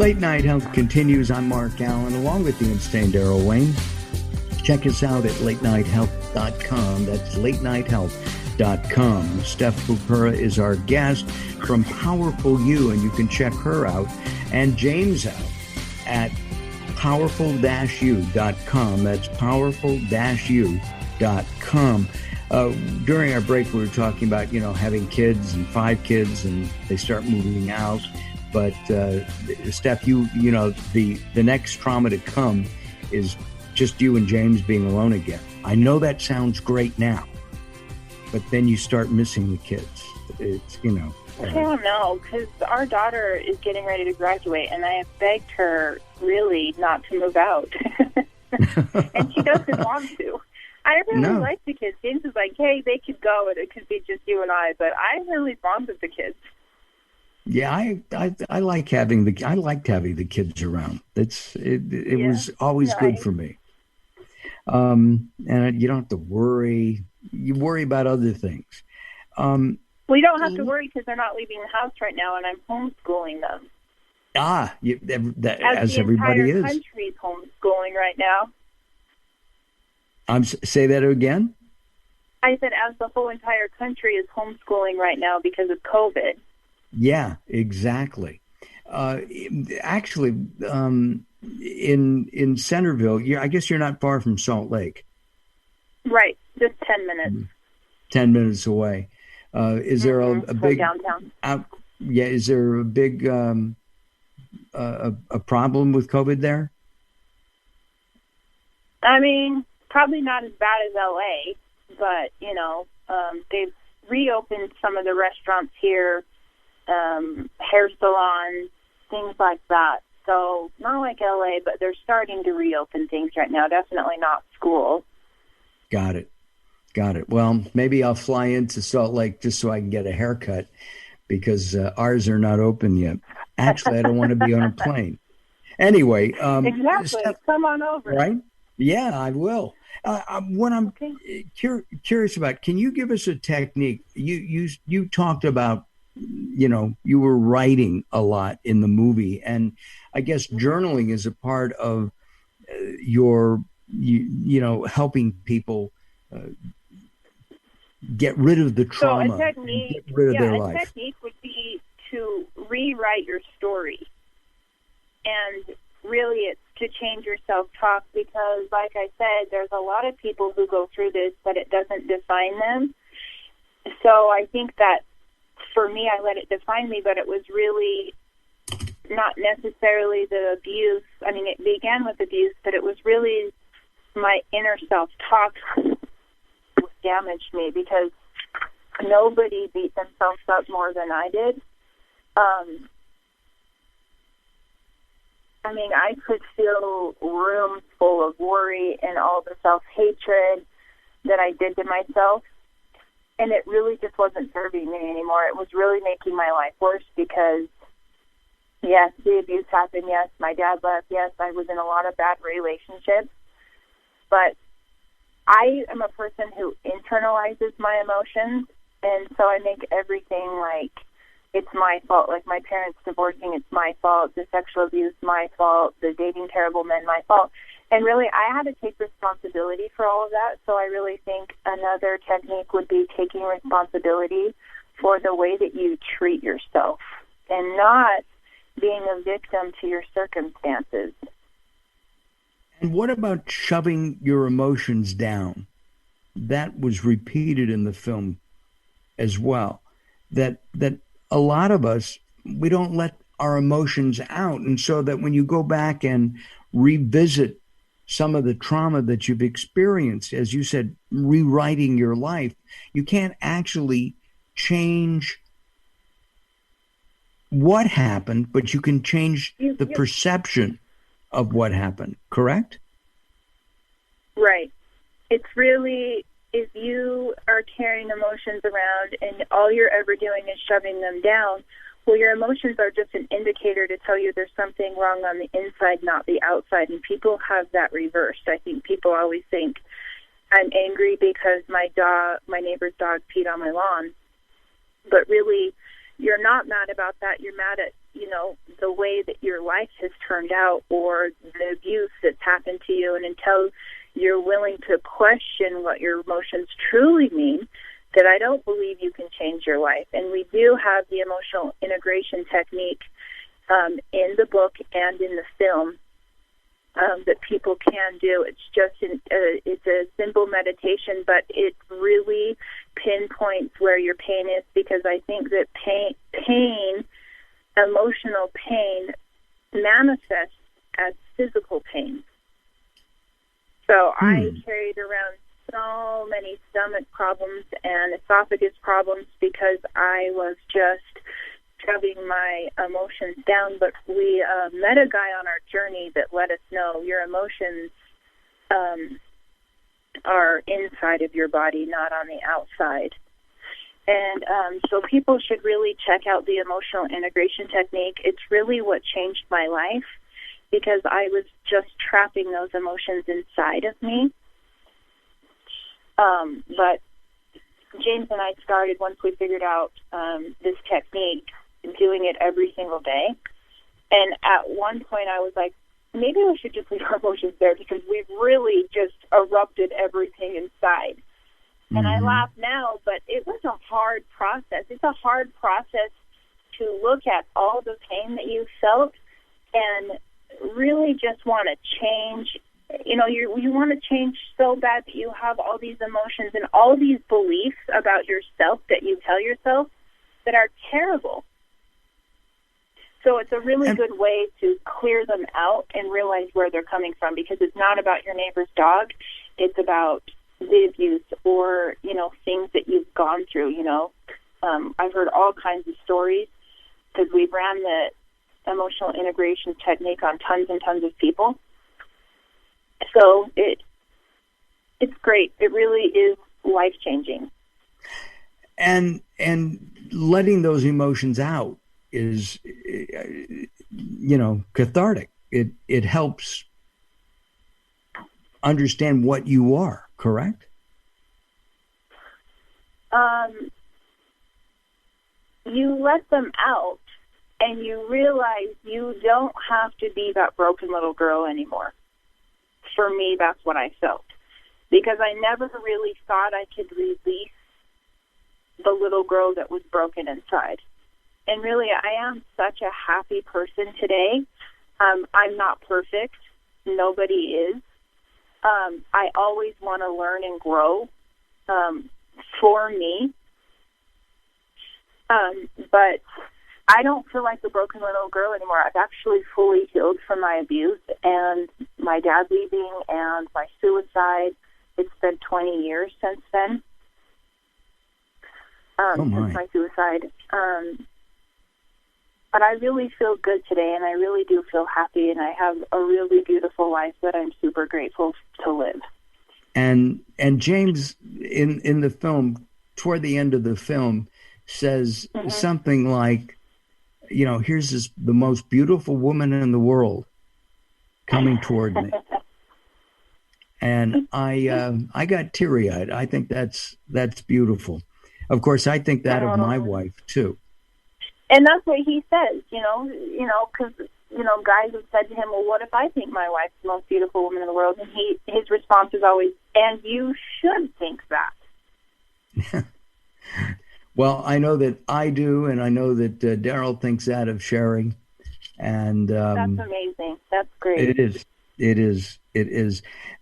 Late Night Health continues. I'm Mark Allen, along with the insane Daryl Wayne. Check us out at latenighthealth.com. That's latenighthealth.com. Steph Purpura is our guest from Powerful You, and you can check her out and James out at powerful-u.com. That's powerful-u.com. During our break, we were talking about, having kids and 5 kids, and they start moving out. But Steph, the next trauma to come is just you and James being alone again. I know that sounds great now, but then you start missing the kids. It's, I don't know, because our daughter is getting ready to graduate, and I have begged her really not to move out. And she doesn't want to. I really like the kids. James is like, hey, they could go, and it could be just you and I, but I really bond with the kids. Yeah, I liked having the kids around. It was always good for me. And you don't have to worry. You worry about other things. We don't have to worry because they're not leaving the house right now, and I'm homeschooling them. As the everybody is. The entire country is homeschooling right now. Say that again? I said as the whole entire country is homeschooling right now because of COVID. Yeah, exactly. Actually, in Centerville, I guess you're not far from Salt Lake. Right, just 10 minutes. 10 minutes away. Is there a big downtown? Is there a big a problem with COVID there? I mean, probably not as bad as LA, but they've reopened some of the restaurants here. Hair salons, things like that. So not like LA, but they're starting to reopen things right now. Definitely not school. Got it. Well, maybe I'll fly into Salt Lake just so I can get a haircut because ours are not open yet. Actually, I don't want to be on a plane. Anyway. Exactly. Steph, come on over. Right? Yeah, I will. What I'm curious about, can you give us a technique? You talked about, you were writing a lot in the movie, and I guess journaling is a part of your, helping people get rid of the trauma, so a technique, get rid of their life. A technique would be to rewrite your story, and really it's to change your self-talk because, like I said, there's a lot of people who go through this, but it doesn't define them. So I think that for me, I let it define me, but it was really not necessarily the abuse. I mean, it began with abuse, but it was really my inner self-talk that damaged me because nobody beat themselves up more than I did. I mean, I could feel rooms full of worry and all the self-hatred that I did to myself. And it really just wasn't serving me anymore. It was really making my life worse because, yes, the abuse happened. Yes, my dad left. Yes, I was in a lot of bad relationships. But I am a person who internalizes my emotions. And so I make everything like it's my fault. Like my parents divorcing, it's my fault. The sexual abuse, my fault. The dating terrible men, my fault. And really, I had to take responsibility for all of that. So I really think another technique would be taking responsibility for the way that you treat yourself and not being a victim to your circumstances. And what about shoving your emotions down? That was repeated in the film as well. That a lot of us, we don't let our emotions out. And so that when you go back and revisit some of the trauma that you've experienced, as you said, rewriting your life, you can't actually change what happened, but you can change the perception of what happened, correct? Right. It's really, if you are carrying emotions around and all you're ever doing is shoving them down, well, your emotions are just an indicator to tell you there's something wrong on the inside, not the outside. And people have that reversed. I think people always think I'm angry because my neighbor's dog peed on my lawn. But really, you're not mad about that. You're mad at the way that your life has turned out or the abuse that's happened to you, and until you're willing to question what your emotions truly mean, that I don't believe you can change your life. And we do have the emotional integration technique in the book and in the film that people can do. It's just it's a simple meditation, but it really pinpoints where your pain is, because I think that emotional pain manifests as physical pain. So I carried around so many stomach problems and esophagus problems because I was just shoving my emotions down. But we met a guy on our journey that let us know your emotions are inside of your body, not on the outside. And so people should really check out the emotional integration technique. It's really what changed my life, because I was just trapping those emotions inside of me. But James and I started, once we figured out this technique, doing it every single day. And at one point I was like, maybe we should just leave our emotions there, because we've really just erupted everything inside. And I laugh now, but it was a hard process. It's a hard process to look at all the pain that you felt and really just want to change. You want to change so bad that you have all these emotions and all these beliefs about yourself that you tell yourself that are terrible. So it's a really good way to clear them out and realize where they're coming from, because it's not about your neighbor's dog. It's about the abuse or, things that you've gone through, I've heard all kinds of stories, because we ran the emotional integration technique on tons and tons of people. So it's great. It really is life-changing. And letting those emotions out is, cathartic. It helps understand what you are, correct? You let them out and you realize you don't have to be that broken little girl anymore. For me, that's what I felt, because I never really thought I could release the little girl that was broken inside. And really, I am such a happy person today. I'm not perfect. Nobody is. I always want to learn and grow for me. But I don't feel like a broken little girl anymore. I've actually fully healed from my abuse and my dad leaving and my suicide. It's been 20 years since then, since my suicide. But I really feel good today, and I really do feel happy, and I have a really beautiful life that I'm super grateful to live. And James, in the film, toward the end of the film, says something like, here's the most beautiful woman in the world coming toward me. And I got teary-eyed. I think that's beautiful. Of course, I think that of my wife too. And that's what he says, because guys have said to him, well, what if I think my wife's the most beautiful woman in the world? And his response is always, and you should think that. Well, I know that I do, and I know that Daryl thinks that of Sherry. And that's amazing. That's great. It is.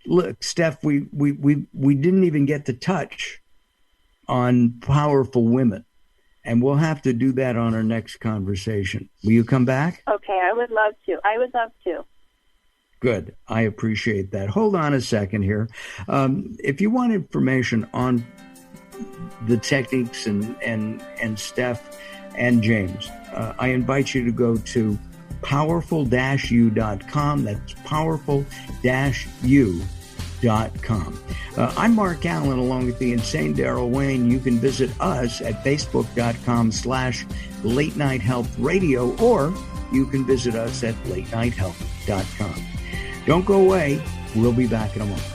Look, Steph, we didn't even get to touch on powerful women, and we'll have to do that on our next conversation. Will you come back? Okay, I would love to. Good. I appreciate that. Hold on a second here. If you want information on the techniques and Steph and James, I invite you to go to powerful-u.com. That's powerful-u.com. I'm Mark Allen, along with the insane Daryl Wayne. You can visit us at facebook.com/Late Night Health Radio, or you can visit us at latenighthealth.com. Don't go away. We'll be back in a moment.